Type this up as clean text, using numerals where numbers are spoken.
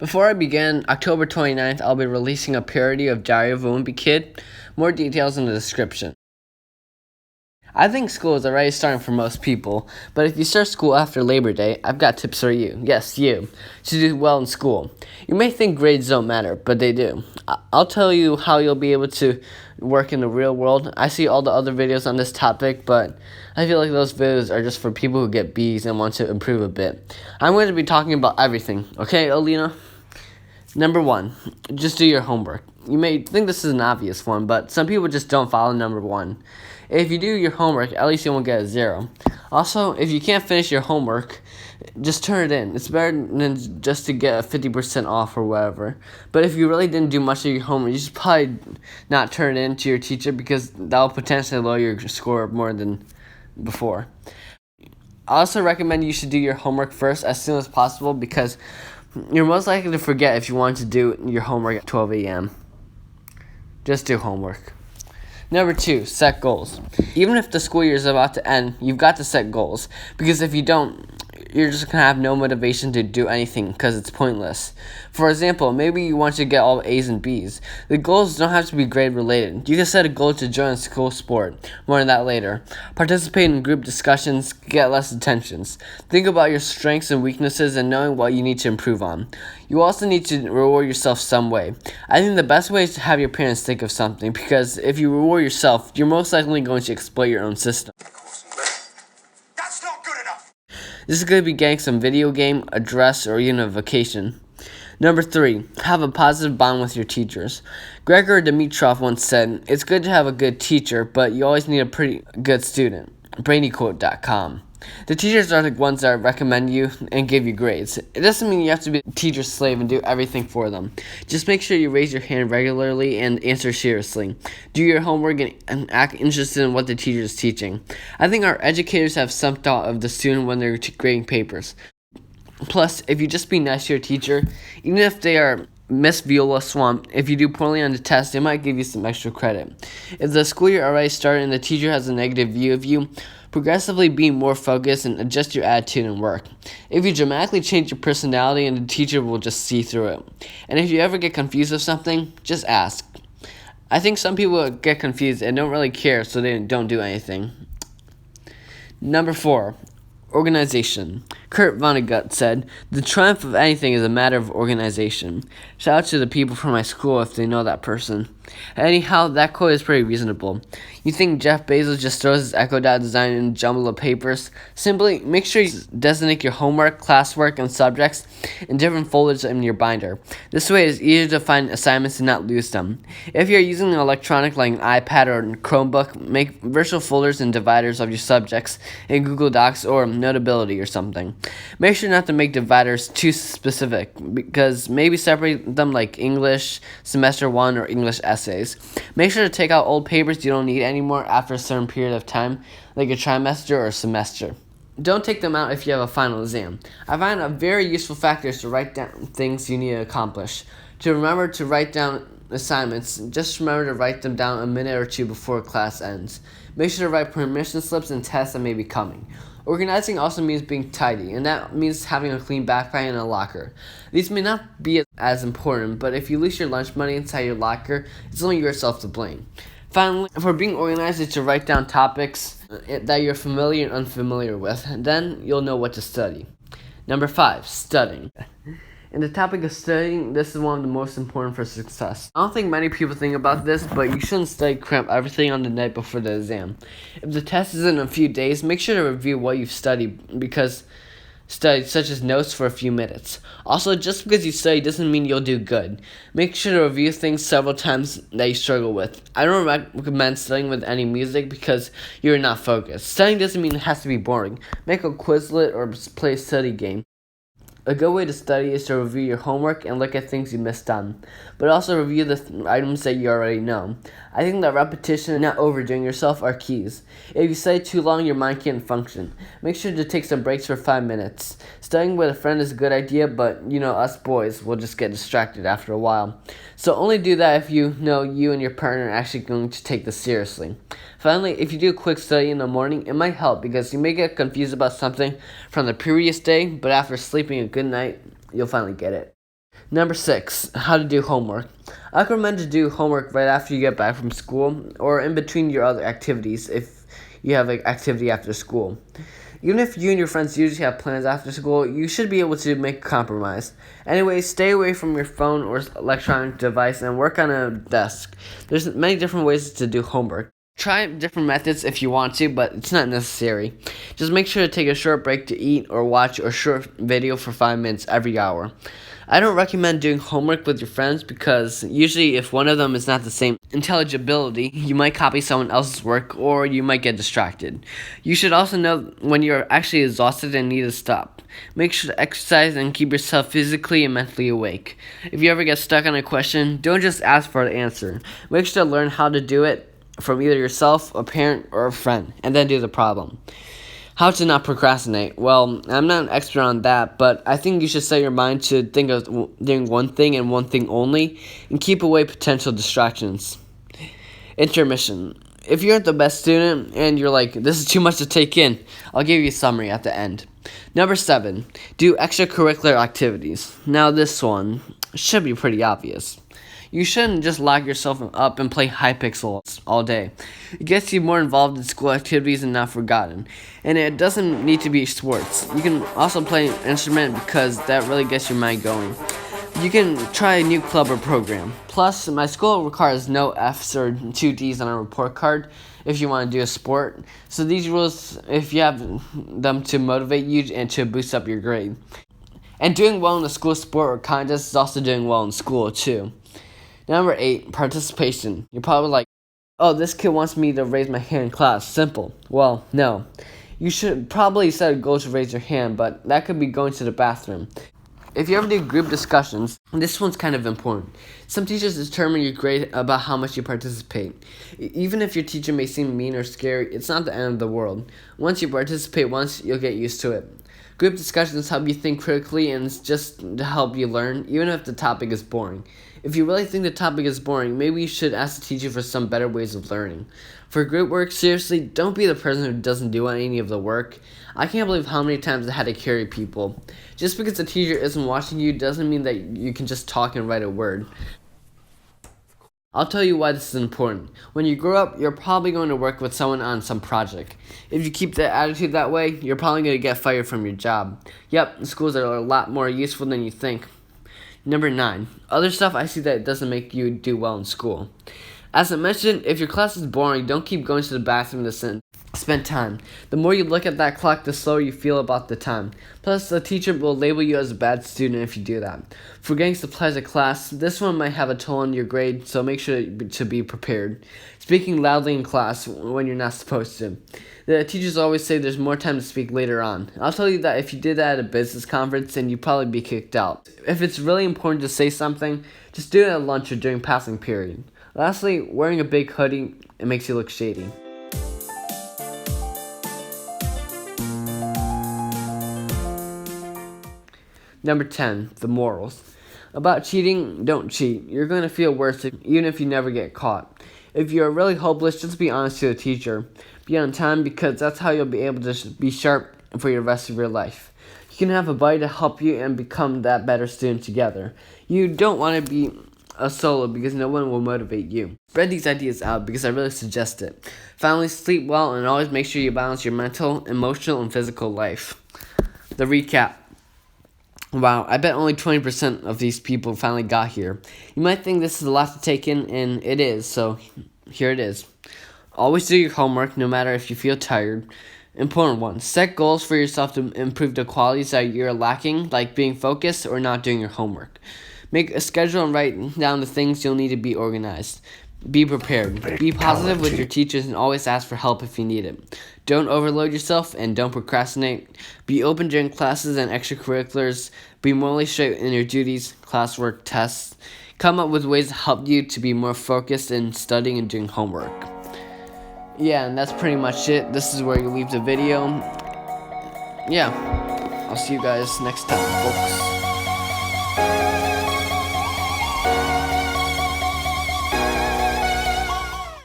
Before I begin, October 29th, I'll be releasing a parody of Diary of a Wimpy Kid. More details in the description. I think school is already starting for most people, but if you start school after Labor Day, I've got tips for you. Yes, you, to do well in school. You may think grades don't matter, but they do. I'll tell you how you'll be able to work in the real world. I see all the other videos on this topic, but I feel like those videos are just for people who get B's and want to improve a bit. I'm going to be talking about everything, okay, Alina? Number 1, just do your homework. You may think this is an obvious one, but some people just don't follow number 1. If you do your homework, at least you won't get a 0. Also, if you can't finish your homework, just turn it in. It's better than just to get a 50% off or whatever. But if you really didn't do much of your homework, you should probably not turn it in to your teacher because that will potentially lower your score more than before. I also recommend you should do your homework first as soon as possible because you're most likely to forget if you want to do your homework at 12 a.m. Just do homework. Number 2, set goals. Even if the school year is about to end, you've got to set goals. Because if you don't, you're just going to have no motivation to do anything because it's pointless. For example, maybe you want to get all A's and B's. The goals don't have to be grade related. You can set a goal to join a school sport. More on that later. Participate in group discussions, get less attentions. Think about your strengths and weaknesses and knowing what you need to improve on. You also need to reward yourself some way. I think the best way is to have your parents think of something because if you reward yourself, you're most likely going to exploit your own system. That's not good enough. This is going to be getting some video game, a dress, or even a vacation. Number 3, have a positive bond with your teachers. Gregor Dimitrov once said, "It's good to have a good teacher, but you always need a pretty good student." BrainyQuote.com. The teachers are the ones that recommend you and give you grades. It doesn't mean you have to be a teacher's slave and do everything for them. Just make sure you raise your hand regularly and answer seriously. Do your homework and act interested in what the teacher is teaching. I think our educators have some thought of the student when they're grading papers. Plus, if you just be nice to your teacher, even if they are Miss Viola Swamp, if you do poorly on the test, they might give you some extra credit. If the school year already started and the teacher has a negative view of you, progressively be more focused and adjust your attitude and work. If you dramatically change your personality, and the teacher will just see through it. And if you ever get confused with something, just ask. I think some people get confused and don't really care, so they don't do anything. Number 4, organization. Kurt Vonnegut said, "The triumph of anything is a matter of organization." Shout out to the people from my school if they know that person. Anyhow, that quote is pretty reasonable. You think Jeff Bezos just throws his Echo Dot design in a jumble of papers? Simply make sure you designate your homework, classwork, and subjects in different folders in your binder. This way it is easier to find assignments and not lose them. If you're using an electronic like an iPad or a Chromebook, make virtual folders and dividers of your subjects in Google Docs or Notability or something. Make sure not to make dividers too specific because maybe separate them like English Semester 1 or English essays. Make sure to take out old papers you don't need anymore after a certain period of time, like a trimester or a semester. Don't take them out if you have a final exam. I find a very useful factor is to write down things you need to accomplish. To remember to write down assignments, just remember to write them down a minute or 2 before class ends. Make sure to write permission slips and tests that may be coming. Organizing also means being tidy, and that means having a clean backpack and a locker. These may not be as important, but if you lose your lunch money inside your locker, it's only yourself to blame. Finally, for being organized is to write down topics that you're familiar and unfamiliar with, and then you'll know what to study. Number 5, studying. In the topic of studying, this is one of the most important for success. I don't think many people think about this, but you shouldn't study cramp everything on the night before the exam. If the test is in a few days, make sure to review what you've studied, such as notes for a few minutes. Also, just because you study doesn't mean you'll do good. Make sure to review things several times that you struggle with. I don't recommend studying with any music because you're not focused. Studying doesn't mean it has to be boring. Make a Quizlet or play a study game. A good way to study is to review your homework and look at things you missed on, but also review the items that you already know. I think that repetition and not overdoing yourself are keys. If you study too long, your mind can't function. Make sure to take some breaks for 5 minutes. Studying with a friend is a good idea, but us boys will just get distracted after a while. So only do that if you know you and your partner are actually going to take this seriously. Finally, if you do a quick study in the morning, it might help because you may get confused about something from the previous day, but after sleeping a good night, you'll finally get it. Number 6, how to do homework. I recommend to do homework right after you get back from school or in between your other activities if you have an activity after school. Even if you and your friends usually have plans after school, you should be able to make a compromise. Anyway, stay away from your phone or electronic device and work on a desk. There's many different ways to do homework. Try different methods if you want to, but it's not necessary. Just make sure to take a short break to eat or watch a short video for 5 minutes every hour. I don't recommend doing homework with your friends because usually if one of them is not the same intelligibility, you might copy someone else's work or you might get distracted. You should also know when you're actually exhausted and need to stop. Make sure to exercise and keep yourself physically and mentally awake. If you ever get stuck on a question, don't just ask for the answer. Make sure to learn how to do it from either yourself, a parent, or a friend, and then do the problem. How to not procrastinate. Well, I'm not an expert on that, but I think you should set your mind to think of doing one thing and one thing only, and keep away potential distractions. Intermission. If you're not the best student and you're like, this is too much to take in, I'll give you a summary at the end. Number 7, do extracurricular activities. Now this one should be pretty obvious. You shouldn't just lock yourself up and play Hypixel all day. It gets you more involved in school activities and not forgotten. And it doesn't need to be sports. You can also play an instrument because that really gets your mind going. You can try a new club or program. Plus, my school requires no F's or 2 D's on a report card if you want to do a sport. So these rules, if you have them to motivate you and to boost up your grade. And doing well in a school sport or contest is also doing well in school too. Number 8, participation. You're probably like, oh, this kid wants me to raise my hand in class. Simple. Well, no. You should probably set a goal to raise your hand, but that could be going to the bathroom. If you ever do group discussions, this one's kind of important. Some teachers determine your grade about how much you participate. Even if your teacher may seem mean or scary, it's not the end of the world. Once you participate once, you'll get used to it. Group discussions help you think critically and it's just to help you learn, even if the topic is boring. If you really think the topic is boring, maybe you should ask the teacher for some better ways of learning. For group work, seriously, don't be the person who doesn't do any of the work. I can't believe how many times I had to carry people. Just because the teacher isn't watching you doesn't mean that you can just talk and write a word. I'll tell you why this is important. When you grow up, you're probably going to work with someone on some project. If you keep that attitude that way, you're probably going to get fired from your job. Yep, schools are a lot more useful than you think. Number 9, other stuff I see that doesn't make you do well in school. As I mentioned, if your class is boring, don't keep going to the bathroom to spend time. The more you look at that clock, the slower you feel about the time. Plus, the teacher will label you as a bad student if you do that. Forgetting supplies of class, this one might have a toll on your grade, so make sure to be prepared. Speaking loudly in class when you're not supposed to. The teachers always say there's more time to speak later on. I'll tell you that if you did that at a business conference, then you'd probably be kicked out. If it's really important to say something, just do it at lunch or during passing period. Lastly, wearing a big hoodie, it makes you look shady. Number 10, the morals. About cheating, don't cheat. You're going to feel worse even if you never get caught. If you're really hopeless, just be honest to the teacher. Be on time because that's how you'll be able to be sharp for the rest of your life. You can have a buddy to help you and become that better student together. You don't want to be a solo because no one will motivate you. Spread these ideas out because I really suggest it. Finally, sleep well and always make sure you balance your mental, emotional, and physical life. The recap. Wow, I bet only 20% of these people finally got here. You might think this is a lot to take in, and it is, so here it is. Always do your homework, no matter if you feel tired. Important one, set goals for yourself to improve the qualities that you're lacking, like being focused or not doing your homework. Make a schedule and write down the things you'll need to be organized. Be prepared. Be positive with your teachers and always ask for help if you need it. Don't overload yourself and don't procrastinate. Be open during classes and extracurriculars. Be morally straight in your duties, classwork, tests. Come up with ways to help you to be more focused in studying and doing homework. Yeah, and that's pretty much it. This is where you leave the video. Yeah, I'll see you guys next time, folks.